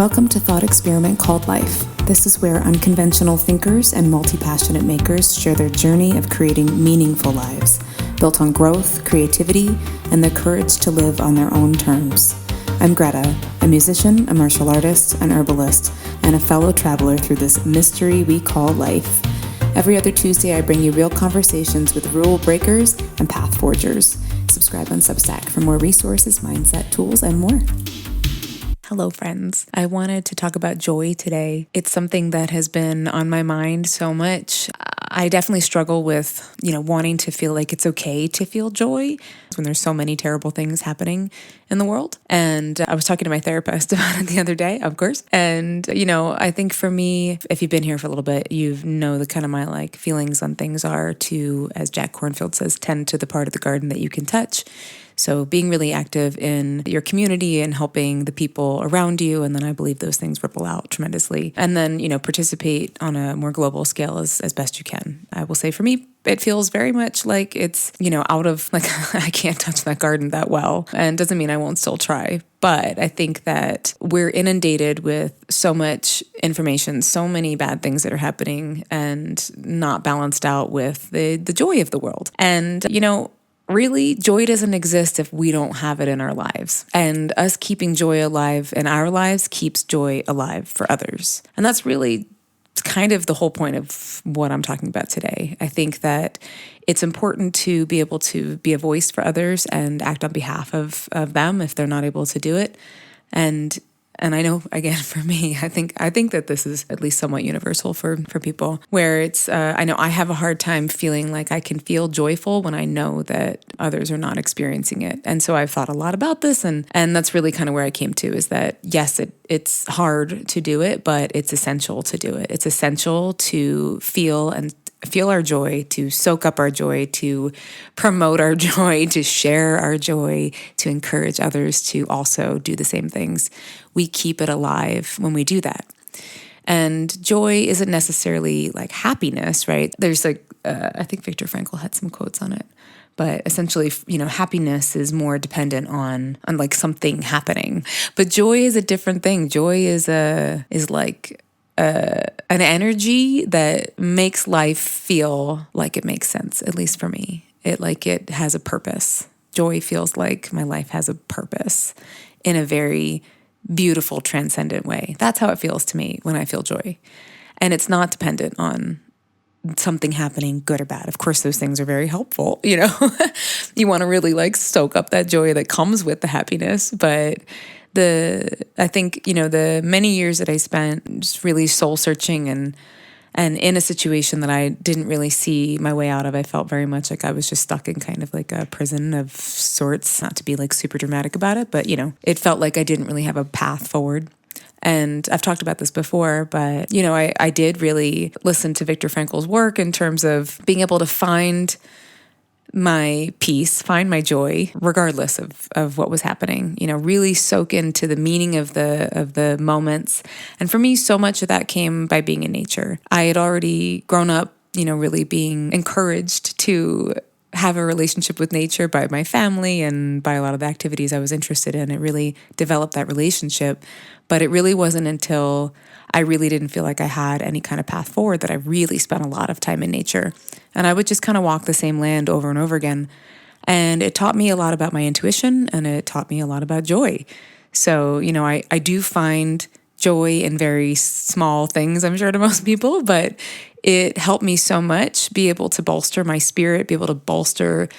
Welcome to Thought Experiment Called Life. This is where unconventional thinkers and multi-passionate makers share their journey of creating meaningful lives, built on growth, creativity, and the courage to live on their own terms. I'm Greta, a musician, a martial artist, an herbalist, and a fellow traveler through this mystery we call life. Every other Tuesday, I bring you real conversations with rule breakers and path forgers. Subscribe on Substack for more resources, mindset, tools, and more. Hello, friends. I wanted to talk about joy today. It's something that has been on my mind so much. I definitely struggle with, wanting to feel like it's okay to feel joy when there's so many terrible things happening in the world. And I was talking to my therapist about it the other day, of course. And, I think for me, if you've been here for a little bit, you know the kind of my feelings on things are to, as Jack Kornfield says, tend to the part of the garden that you can touch. So being really active in your community and helping the people around you. And then I believe those things ripple out tremendously. And then, participate on a more global scale as best you can. I will say for me, it feels very much like it's, out of I can't touch that garden that well. And doesn't mean I won't still try. But I think that we're inundated with so much information, so many bad things that are happening and not balanced out with the joy of the world. And, really, joy doesn't exist if we don't have it in our lives. And us keeping joy alive in our lives keeps joy alive for others. And that's really kind of the whole point of what I'm talking about today. I think that it's important to be able to be a voice for others and act on behalf of them if they're not able to do it. And I know, again, for me, I think that this is at least somewhat universal for people, where it's, I know I have a hard time feeling like I can feel joyful when I know that others are not experiencing it. And so I've thought a lot about this, and that's really kind of where I came to, is that, yes, it's hard to do it, but it's essential to do it. It's essential to feel our joy, to soak up our joy, to promote our joy, to share our joy, to encourage others to also do the same things. We keep it alive when we do that. And joy isn't necessarily like happiness, right? There's I think Viktor Frankl had some quotes on it. But essentially, happiness is more dependent on like something happening. But joy is a different thing. Joy is like an energy that makes life feel like it makes sense, at least for me. It has a purpose. Joy feels like my life has a purpose in a very beautiful, transcendent way. That's how it feels to me when I feel joy. And it's not dependent on something happening, good or bad. Of course, those things are very helpful, You want to really stoke up that joy that comes with the happiness, but I think, the many years that I spent just really soul searching and in a situation that I didn't really see my way out of, I felt very much like I was just stuck in kind of like a prison of sorts, not to be super dramatic about it, but, it felt like I didn't really have a path forward. And I've talked about this before, but, I did really listen to Viktor Frankl's work in terms of being able to find my peace, find my joy, regardless of what was happening, really soak into the meaning of the moments. And for me, so much of that came by being in nature. I had already grown up, really being encouraged to have a relationship with nature by my family and by a lot of the activities I was interested in. It really developed that relationship. But it really wasn't until I really didn't feel like I had any kind of path forward that I really spent a lot of time in nature. And I would just kind of walk the same land over and over again. And it taught me a lot about my intuition, and it taught me a lot about joy. So, I do find joy in very small things, I'm sure, to most people, but it helped me so much be able to bolster my spirit, be able to bolster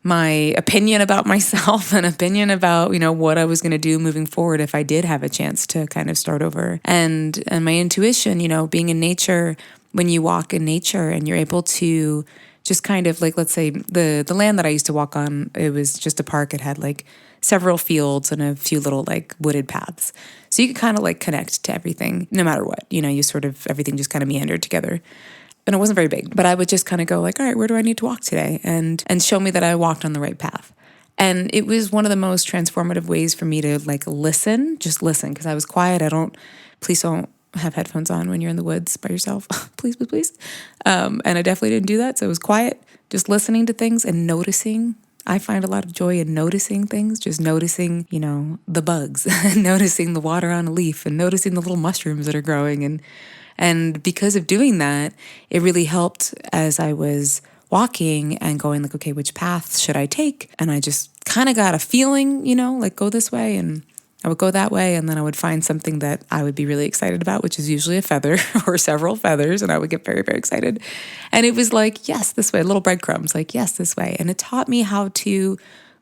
my opinion about myself and opinion about, what I was going to do moving forward if I did have a chance to kind of start over. And my intuition, being in nature, when you walk in nature and you're able to just kind of let's say the land that I used to walk on, it was just a park. It had several fields and a few little wooded paths. So you could kind of connect to everything no matter what, you sort of, everything just kind of meandered together. And it wasn't very big, but I would just kind of go all right, where do I need to walk today? And show me that I walked on the right path. And it was one of the most transformative ways for me to listen, because I was quiet. Please don't have headphones on when you're in the woods by yourself. Please, please, please. And I definitely didn't do that. So it was quiet, just listening to things and noticing I find a lot of joy in noticing things, just noticing, the bugs, noticing the water on a leaf and noticing the little mushrooms that are growing. And because of doing that, it really helped as I was walking and going like, okay, which path should I take? And I just kind of got a feeling, like go this way, and I would go that way, and then I would find something that I would be really excited about, which is usually a feather or several feathers, and I would get very, very excited. And it was like, yes, this way, little breadcrumbs, like, yes, this way. And it taught me how to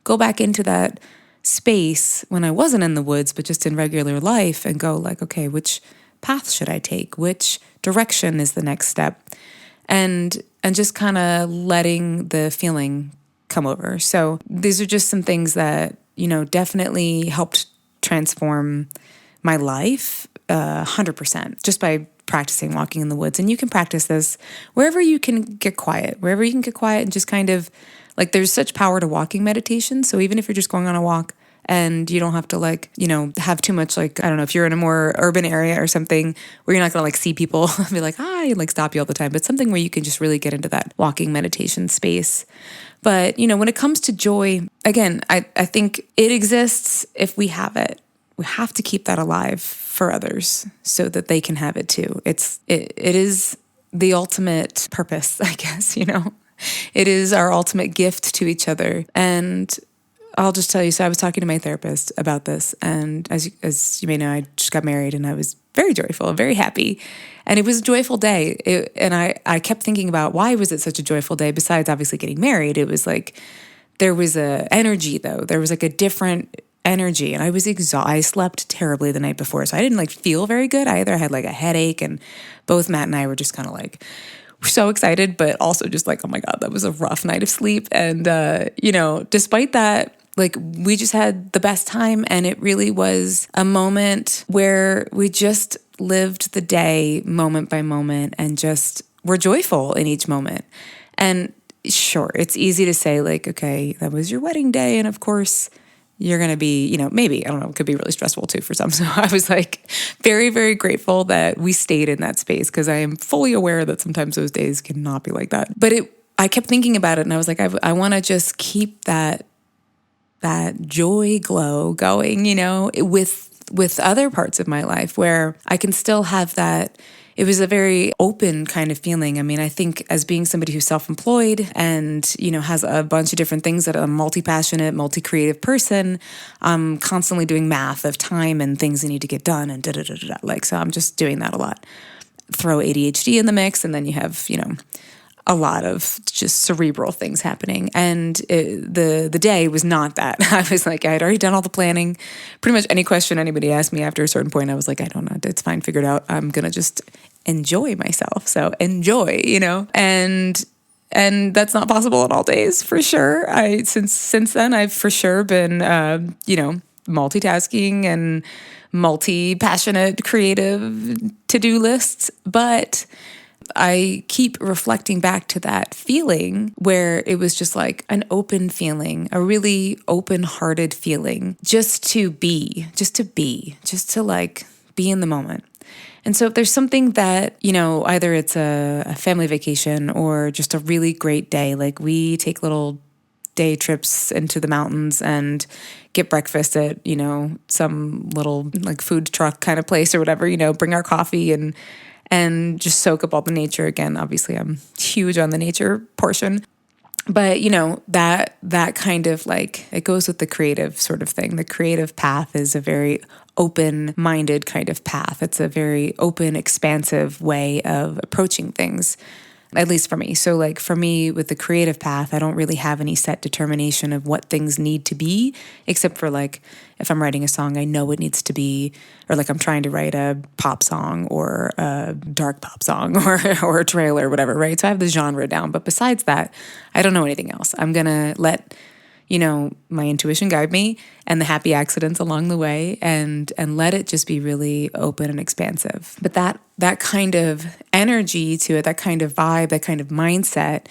go back into that space when I wasn't in the woods, but just in regular life, and go like, okay, which path should I take? Which direction is the next step? And just kind of letting the feeling come over. So these are just some things that, definitely helped transform my life 100% just by practicing walking in the woods. And you can practice this wherever you can get quiet, and just kind of like, there's such power to walking meditation. So even if you're just going on a walk, and you don't have to have too much, I don't know, if you're in a more urban area or something where you're not going to see people be like, hi, and stop you all the time, but something where you can just really get into that walking meditation space. But, when it comes to joy, again, I think it exists if we have it. We have to keep that alive for others so that they can have it too. It is the ultimate purpose, I guess, It is our ultimate gift to each other. And I'll just tell you, so I was talking to my therapist about this, and as you may know, I just got married, and I was very joyful, very happy, and it was a joyful day. And I kept thinking about, why was it such a joyful day? Besides obviously getting married, it was like, there was a energy though. There was a different energy, and I was exhausted. I slept terribly the night before, so I didn't feel very good either. I had a headache, and both Matt and I were just kind of so excited, but also just oh my God, that was a rough night of sleep. And, despite that, we just had the best time, and it really was a moment where we just lived the day moment by moment and just were joyful in each moment. And sure, it's easy to say okay, that was your wedding day, and of course you're going to be, maybe, I don't know, it could be really stressful too for some. So I was very, very grateful that we stayed in that space, because I am fully aware that sometimes those days cannot be like that. But I kept thinking about it, and I was I want to just keep that joy glow going, with other parts of my life where I can still have that. It was a very open kind of feeling. I mean, I think as being somebody who's self-employed and, has a bunch of different things, that I'm a multi-passionate, multi-creative person, I'm constantly doing math of time and things I need to get done and da-da-da-da-da. So I'm just doing that a lot. Throw ADHD in the mix, and then you have, a lot of just cerebral things happening. And the day was not that. I was I had already done all the planning. Pretty much any question anybody asked me after a certain point, I was I don't know, it's fine, figure it out. I'm going to just enjoy myself. So enjoy, and that's not possible in all days, for sure. Since then, I've for sure been, multitasking and multi-passionate, creative to-do lists, but I keep reflecting back to that feeling where it was just an open feeling, a really open-hearted feeling, just to be in the moment. And so if there's something that, either it's a family vacation or just a really great day, we take little day trips into the mountains and get breakfast at, some little food truck kind of place or whatever, bring our coffee and just soak up all the nature. Again, obviously I'm huge on the nature portion, but that kind of it goes with the creative sort of thing. The creative path is a very open-minded kind of path. It's a very open, expansive way of approaching things, at least for me. So for me with the creative path, I don't really have any set determination of what things need to be, except for if I'm writing a song, I know it needs to be, or I'm trying to write a pop song or a dark pop song or a trailer or whatever, right? So I have the genre down. But besides that, I don't know anything else. I'm going to let my intuition guide me and the happy accidents along the way, and let it just be really open and expansive. But that kind of energy to it, that kind of vibe, that kind of mindset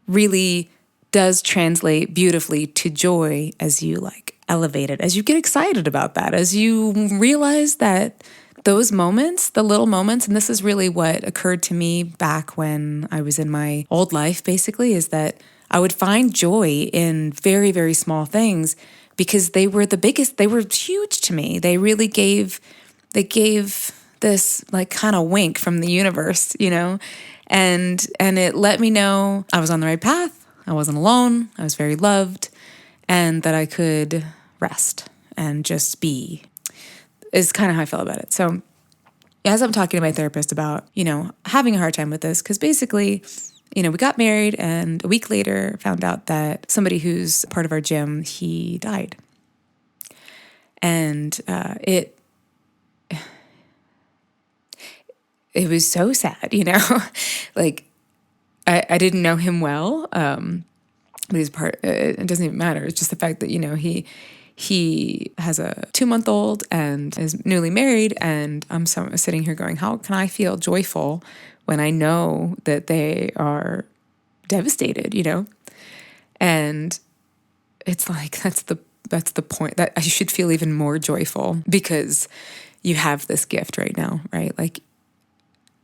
really does translate beautifully to joy as you elevate it, as you get excited about that, as you realize that those moments, the little moments, and this is really what occurred to me back when I was in my old life, basically, is that I would find joy in very, very small things because they were the biggest, they were huge to me. They really gave this like kind of wink from the universe, and it let me know I was on the right path. I wasn't alone. I was very loved, and that I could rest and just be is kind of how I feel about it. So as I'm talking to my therapist about, having a hard time with this, because basically, we got married and a week later found out that somebody who's part of our gym, he died. And it was so sad, like I didn't know him well. But he's it doesn't even matter. It's just the fact that, he has a 2-month-old and is newly married. And I'm sitting here going, how can I feel joyful when I know that they are devastated, And it's like, that's the point, that I should feel even more joyful because you have this gift right now, right? Like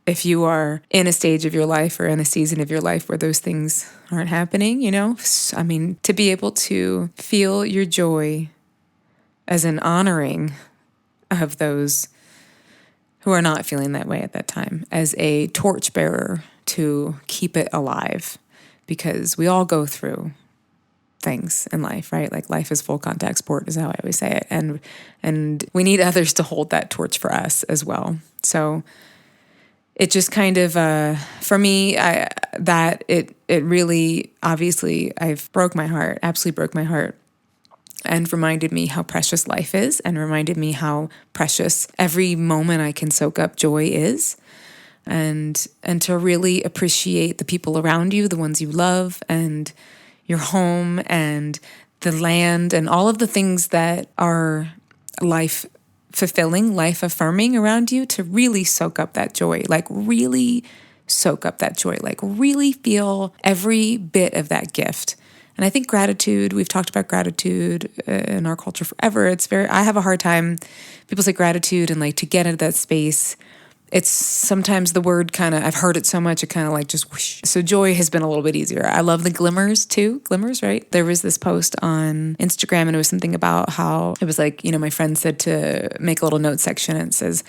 if you are in a stage of your life or in a season of your life where those things aren't happening, to be able to feel your joy as an honoring of those who are not feeling that way at that time, as a torchbearer to keep it alive, because we all go through things in life, right? Like life is full contact sport is how I always say it. And we need others to hold that torch for us as well. So it just kind of, for me, it really, obviously, broke my heart, absolutely broke my heart, and reminded me how precious life is, and reminded me how precious every moment I can soak up joy is, and to really appreciate the people around you, the ones you love, and your home, and the land, and all of the things that are life fulfilling, life affirming around you, to really soak up that joy, like really soak up that joy, like really feel every bit of that gift. And I think gratitude, we've talked about gratitude in our culture forever. I have a hard time, people say gratitude, and like to get into that space, it's sometimes the word I've heard it so much, it kind of like just whoosh. So joy has been a little bit easier. I love the glimmers too. Glimmers, right? There was this post on Instagram and it was something about how it was like, my friend said to make a little note section, and it says,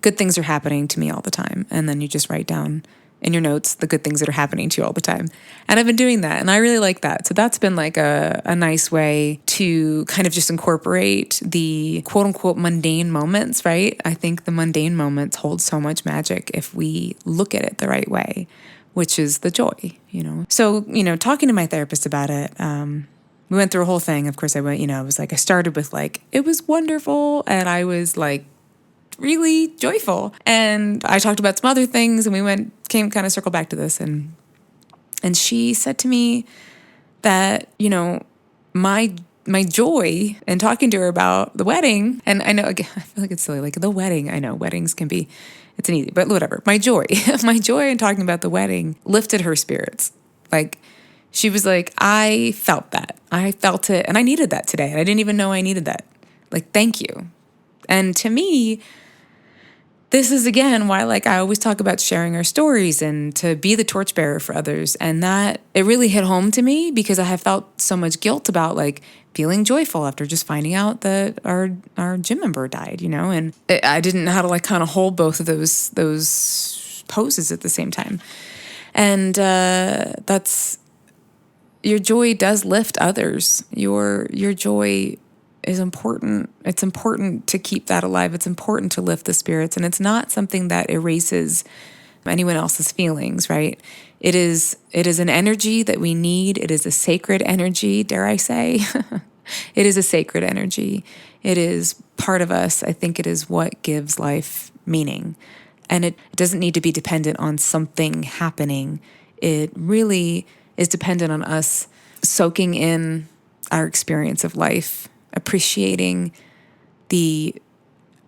good things are happening to me all the time. And then you just write down in your notes the good things that are happening to you all the time. And I've been doing that, and I really like that. So that's been like a nice way to kind of just incorporate the quote unquote mundane moments, right? I think the mundane moments hold so much magic if we look at it the right way, which is the joy, So, talking to my therapist about it, we went through a whole thing. Of course I went, I started with like, it was wonderful. And I was like, really joyful. And I talked about some other things, and we came kind of circle back to this. And she said to me that, my joy in talking to her about the wedding, and I know, again, I feel like it's silly, like the wedding, I know weddings can be, it's an easy, but whatever. My joy in talking about the wedding lifted her spirits. Like she was like, I felt that. I felt it. And I needed that today. And I didn't even know I needed that. Like, thank you. And to me, this is, again, why I always talk about sharing our stories and to be the torchbearer for others. And that it really hit home to me because I have felt so much guilt about feeling joyful after just finding out that our gym member died, and I didn't know how to kind of hold both of those poses at the same time. And that's, your joy does lift others. Your joy is important. It's important to keep that alive. It's important to lift the spirits. And it's not something that erases anyone else's feelings, right? It is an energy that we need. It is a sacred energy, dare I say. It is a sacred energy. It is part of us. I think it is what gives life meaning. And it doesn't need to be dependent on something happening. It really is dependent on us soaking in our experience of life, appreciating the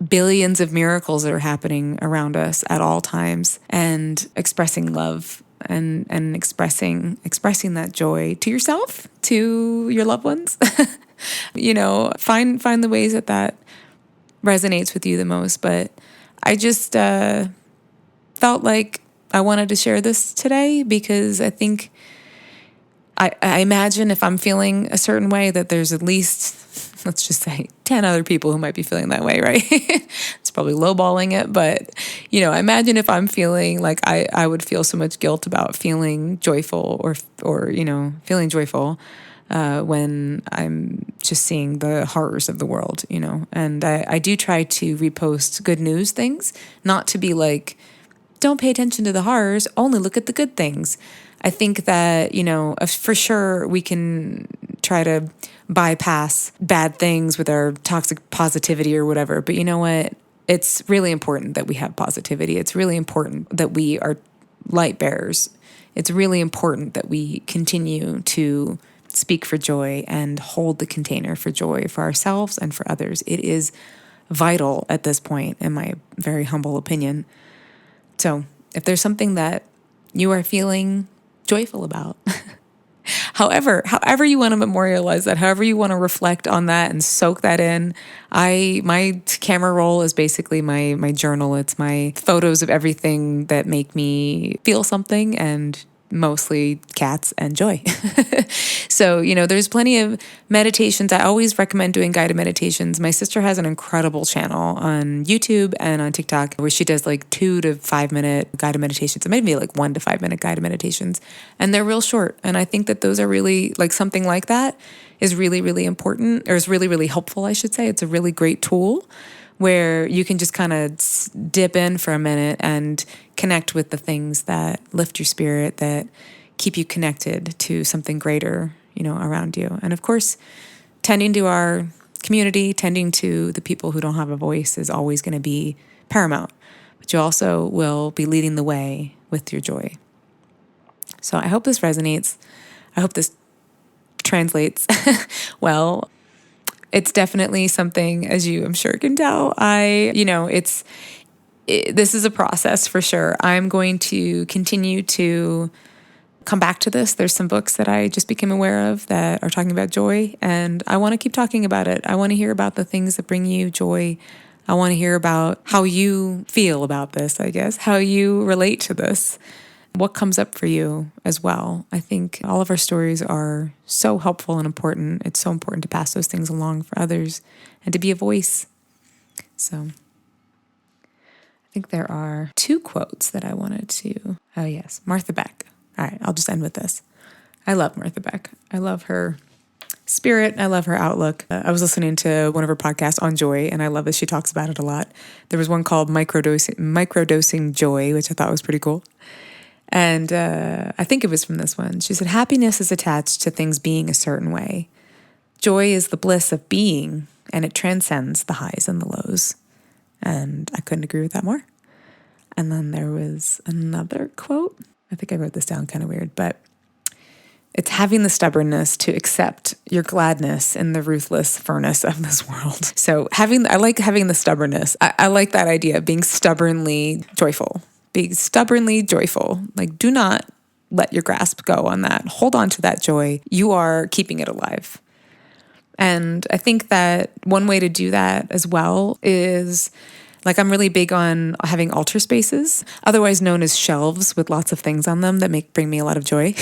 billions of miracles that are happening around us at all times, and expressing love and expressing that joy to yourself, to your loved ones. Find the ways that resonates with you the most. But I just felt like I wanted to share this today because I think I imagine if I'm feeling a certain way that there's at least, let's just say, 10 other people who might be feeling that way, right? It's probably lowballing it, but, I imagine if I'm feeling like I would feel so much guilt about feeling joyful or feeling joyful when I'm just seeing the horrors of the world, And I do try to repost good news things, not to be like, don't pay attention to the horrors, only look at the good things. I think that, for sure we can try to bypass bad things with our toxic positivity or whatever. But you know what? It's really important that we have positivity. It's really important that we are light bearers. It's really important that we continue to speak for joy and hold the container for joy for ourselves and for others. It is vital at this point, in my very humble opinion. So if there's something that you are feeling joyful about, however you want to memorialize that, however you want to reflect on that and soak that in, my camera roll is basically my journal. It's my photos of everything that make me feel something, and mostly cats and joy. So, there's plenty of meditations. I always recommend doing guided meditations. My sister has an incredible channel on YouTube and on TikTok where she does like 2 to 5 minute guided meditations. It may be like 1 to 5 minute guided meditations. And they're real short. And I think that those are really, like, something like that is really, really important, or is really, really helpful, I should say. It's a really great tool where you can just kind of dip in for a minute and connect with the things that lift your spirit, that keep you connected to something greater, around you. And of course, tending to our community, tending to the people who don't have a voice is always going to be paramount. But you also will be leading the way with your joy. So I hope this resonates. I hope this translates well. It's definitely something, as you, I'm sure, can tell. This is a process for sure. I'm going to continue to come back to this. There's some books that I just became aware of that are talking about joy, and I want to keep talking about it. I want to hear about the things that bring you joy. I want to hear about how you feel about this, I guess, how you relate to this, what comes up for you as well. I think all of our stories are so helpful and important. It's so important to pass those things along for others and to be a voice. So I think there are 2 quotes that I wanted to. Oh, yes. Martha Beck. All right, I'll just end with this. I love Martha Beck. I love her spirit. I love her outlook. I was listening to one of her podcasts on joy, and I love that she talks about it a lot. There was one called Microdosing Joy, which I thought was pretty cool. And I think it was from this one. She said, happiness is attached to things being a certain way. Joy is the bliss of being, and it transcends the highs and the lows. And I couldn't agree with that more. And then there was another quote. I think I wrote this down kind of weird, but it's having the stubbornness to accept your gladness in the ruthless furnace of this world. So I like having the stubbornness. I like that idea of being stubbornly joyful. Be stubbornly joyful. Like, do not let your grasp go on that. Hold on to that joy. You are keeping it alive. And I think that one way to do that as well is, like, I'm really big on having altar spaces, otherwise known as shelves with lots of things on them that bring me a lot of joy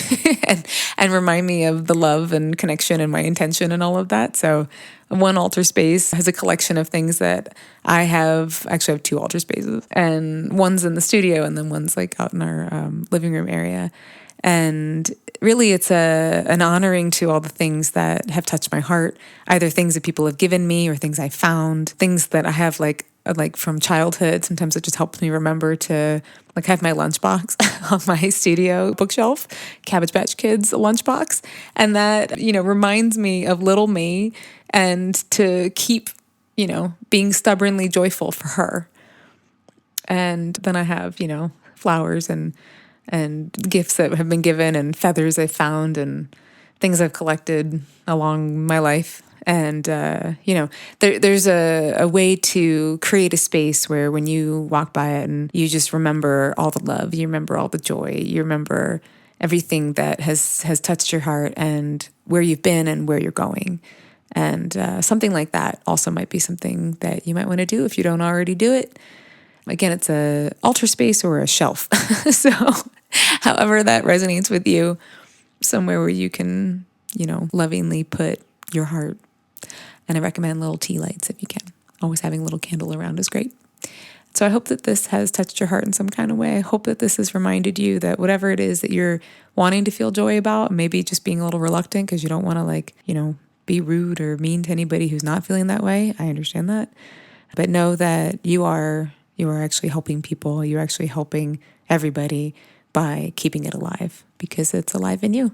and remind me of the love and connection and my intention and all of that. So one altar space has a collection of things that I have. Actually, I have 2 altar spaces, and one's in the studio and then one's like out in our living room area. And really, it's an honoring to all the things that have touched my heart, either things that people have given me or things I found, things that I have like from childhood. Sometimes it just helps me remember to like have my lunchbox on my studio bookshelf, Cabbage Patch Kids lunchbox. And that, reminds me of little me and to keep, being stubbornly joyful for her. And then I have, flowers and gifts that have been given and feathers I found and things I've collected along my life. And, there's a way to create a space where when you walk by it and you just remember all the love, you remember all the joy, you remember everything that has touched your heart and where you've been and where you're going. And something like that also might be something that you might want to do if you don't already do it. Again, it's a altar space or a shelf. So however that resonates with you, somewhere where you can, lovingly put your heart. And I recommend little tea lights if you can. Always having a little candle around is great. So I hope that this has touched your heart in some kind of way. I hope that this has reminded you that whatever it is that you're wanting to feel joy about, maybe just being a little reluctant because you don't want to be rude or mean to anybody who's not feeling that way. I understand that. But know that you are actually helping people. You're actually helping everybody by keeping it alive because it's alive in you.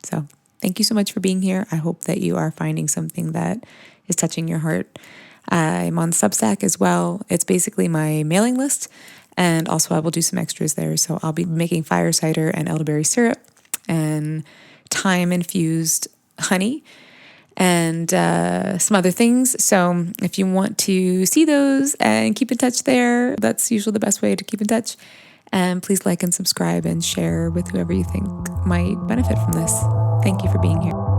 So thank you so much for being here. I hope that you are finding something that is touching your heart. I'm on Substack as well. It's basically my mailing list. And also I will do some extras there. So I'll be making fire cider and elderberry syrup and thyme-infused honey and some other things. So if you want to see those and keep in touch there, that's usually the best way to keep in touch. And please like and subscribe and share with whoever you think might benefit from this. Thank you for being here.